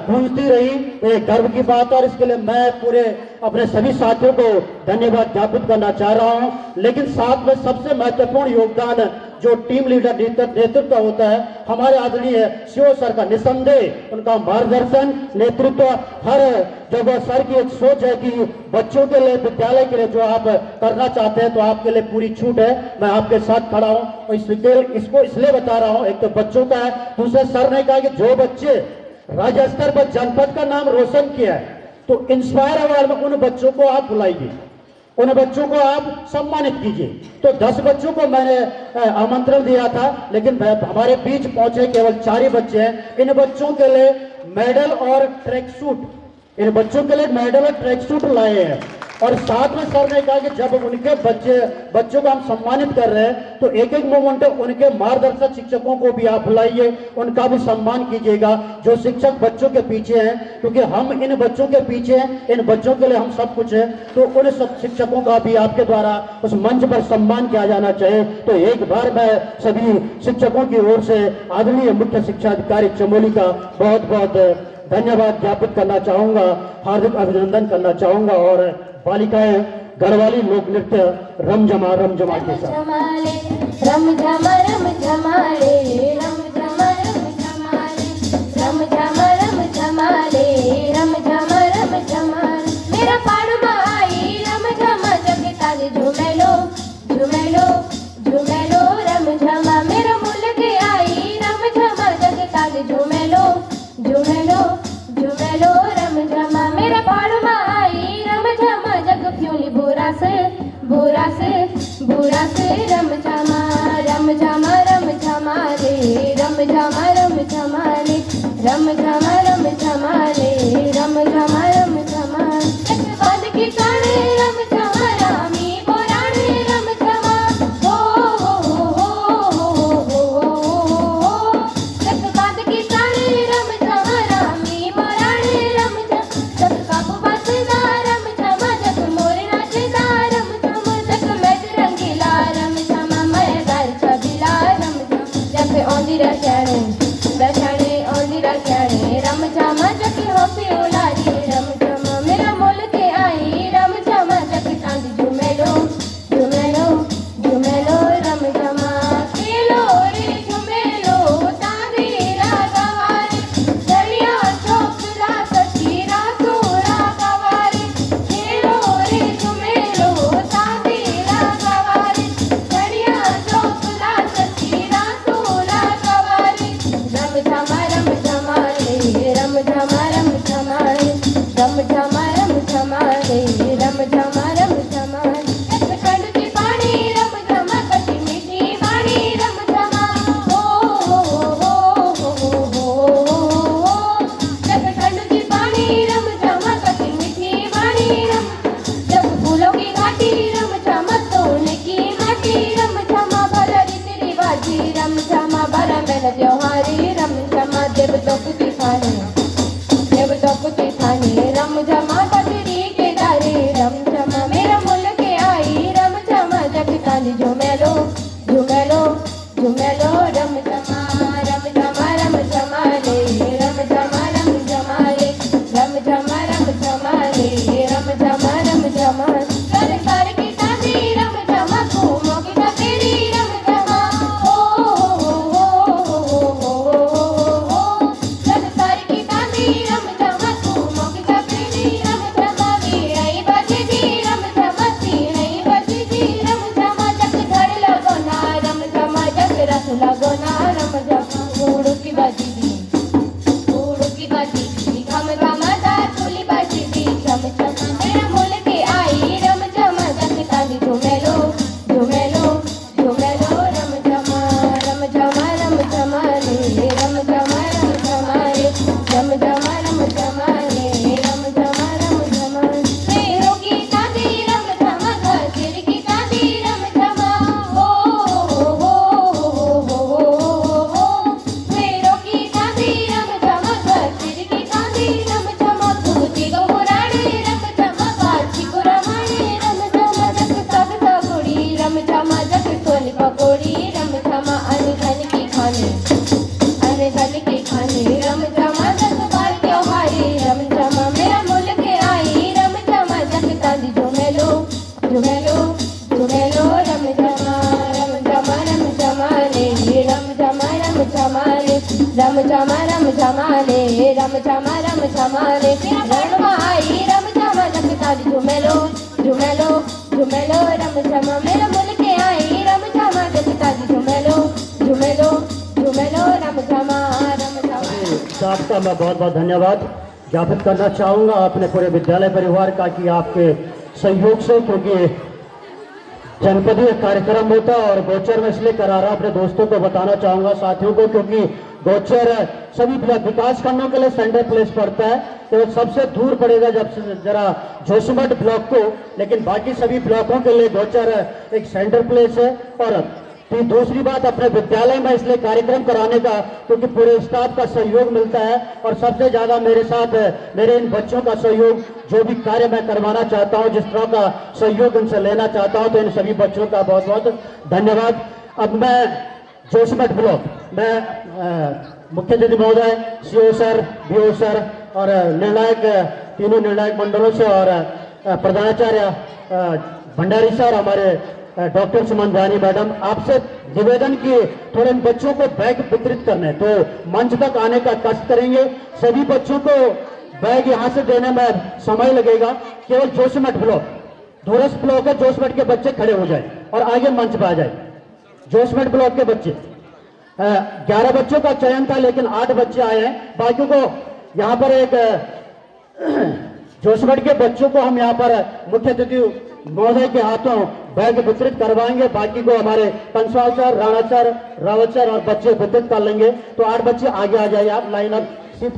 गूंजती रही। ये गर्व की बात और इसके लिए मैं पूरे अपने सभी साथियों को धन्यवाद ज्ञापित करना चाह रहा हूँ। लेकिन साथ में सबसे महत्वपूर्ण योगदान जो टीम लीडर नेतृत्व होता है, हमारे आदरणीय सीओ सर का निसंदेह उनका मार्गदर्शन नेतृत्व, हर जगह सर की एक सोच है कि बच्चों के लिए विद्यालय के लिए जो आप करना चाहते हैं तो आपके लिए पूरी छूट है। मैं आपके साथ खड़ा हूँ और इसको इसलिए बता रहा हूँ, एक तो बच्चों का है, दूसरे सर ने कहा कि जो बच्चे राज्य स्तर पर जनपद का नाम रोशन किया है तो इंस्पायर अवार्ड में उन बच्चों को आप बुलाइए, उन बच्चों को आप सम्मानित कीजिए। तो 10 बच्चों को मैंने आमंत्रण दिया था, लेकिन हमारे बीच पहुंचे केवल 4 ही बच्चे हैं। इन बच्चों के लिए मेडल और ट्रैक सूट, इन बच्चों के लिए मेडल और ट्रैक सूट लाए हैं। और साथ में सर ने कहा कि जब उनके बच्चों को हम सम्मानित कर रहे हैं तो एक मोमेंट उनके मार्गदर्शक शिक्षकों को भी आप बुलाइए, उनका भी सम्मान कीजिएगा, जो शिक्षक बच्चों के पीछे हैं, क्योंकि हम इन बच्चों के पीछे हैं, इन बच्चों के लिए हम सब कुछ है। तो उन सब शिक्षकों का भी आपके द्वारा उस मंच पर सम्मान किया जाना चाहिए। तो एक बार मैं सभी शिक्षकों की ओर से आदरणीय मुख्य शिक्षा अधिकारी चमोली का बहुत बहुत धन्यवाद ज्ञापित करना चाहूंगा, हार्दिक अभिनंदन करना चाहूंगा। और बालिकाएं गढ़वाली लोक नृत्य रमझमा के साथ मेरा पाड़मा आई रमझमा जगताल झूमेलो झूमेलो झूमेलो रमझमा, मेरा मुल्क आई रमझमा जगताल झूमेलो झूमेलो झूमेलो रमझमा, मेरा पाड़मा आई रमझमा जग फ्यूली बुरा से रमझमा रमझमा रमझमा रे रमझमा रमझमा रे रमझमा रमझमा रे रमझमा रमझमा, बांध की काने रमझमा रामी बोराने रमझमा, हो जग बांध की काने रमझमा रामी बोराने रमझमा, जग काबू बसदा रमझमा जग मोर नाचदा रमझमा, जग मैट रंगीला रमझमा मयदार छबिला रमझमा, जग औंदी रखणे औंदी रखणे रमझमा जग होपी उलारी रमझमा, मेरा मुल्क आई रमझमा जग चांद झूमेलो झूमेलो झूमेलो रमझमा, खेलो रे झूमेलो तारी रागवारी, दरिया चौकला सखीरा सोरा गवारी, खेलो रे झूमेलो तारी रागवारी, दरिया चौकला सखीरा सोरा गवारी, रमझमा रमझमा रे रमझमा रमझमा रे रमझमा रमझमा रे रमझमा रमझमा, कंड की पानी रमझमा कटी मीठी वाणी रमझमा, जब कंड की पानी रमझमा कटी मीठी वाणी जब फूलों की घाटी रमझमा सोने की माटी रमझमा, भला रीति रिवाजी रमझमा भला मेहनत त्योहारी रमझमा, देवतों की थाने रमझमा पटरी के डारे रमझमा, मेरा मुल्क आई रमझमा जग काली झूमेलो झूमेलो झूमेलो रमझमा रमझमा रमझमा रे रमझमा रमझमा रे रमझमा रमझमा रे रमझमा रमझमा, सरकार की शादी रमझमा घूमो की सफेरी रमझमा, सरकार की शादी रमझमा घूमो की सफेरी रमझमा, वीराई बजेगी रमझमा झूमे लो रम झमा रम झमा रे रम झमा रम झमा रे रम झमा रे रम झमा रे रणमा आई रम झमा लगता झूमे लो रम झमा मेरे मुल्क आई रम झमा लगता झूमे लो रम झमा साहब का मैं बहुत बहुत धन्यवाद ज्ञापित करना चाहूँगा अपने पूरे विद्यालय परिवार का कि आपके सहयोग से, क्योंकि जनपदीय कार्यक्रम होता है और गोचर में इसलिए करा रहा अपने दोस्तों को बताना चाहूँगा, साथियों को, क्योंकि गोचर सभी विकास खंडों के लिए सेंटर प्लेस पड़ता है, तो सबसे दूर पड़ेगा जब जरा जोशीमठ ब्लॉक को, लेकिन बाकी सभी ब्लॉकों के लिए गोचर एक सेंटर प्लेस है। और तो दूसरी बात अपने विद्यालय में इसलिए कार्यक्रम कराने का क्योंकि पूरे स्टाफ का सहयोग मिलता है और सबसे ज्यादा मेरे साथ मेरे इन बच्चों का सहयोग, जो भी कार्य मैं करवाना चाहता हूं, जिस तरह का सहयोग इनसे लेना चाहता हूं, तो इन सभी बच्चों का बहुत बहुत धन्यवाद। अब मैं जोशीमठ ब्लॉक में मुख्य अतिथि महोदय, सीओ सर, बीओ सर और निर्णायक, तीनों निर्णायक मंडलों से और प्रधानाचार्य भंडारी सर, हमारे डॉक्टर सुमन जानी मैडम, आपसे निवेदन किए थोड़े इन बच्चों को बैग वितरित करने, तो मंच तक आने का कष्ट करेंगे। सभी बच्चों को बैग यहाँ से देने में समय लगेगा। केवल जोशीमठ ब्लॉक, दूरस्थ ब्लॉक है, जोशीमठ के बच्चे खड़े हो जाए और आगे मंच पर आ जाए। जोशीमठ ब्लॉक के बच्चे 11 बच्चों का चयन था, लेकिन 8 बच्चे आए हैं। बाकियों को यहाँ पर एक जोशीमठ के बच्चों को हम यहाँ पर मुख्य अतिथि महोदय के हाथों बैग वितरित करवाएंगे। बाकी को हमारे Kanswal sir, Rana sir, Rawat sir और बच्चे वितरित कर लेंगे। तो 8 बच्चे आगे आ जाइए, आप लाइन अप सीट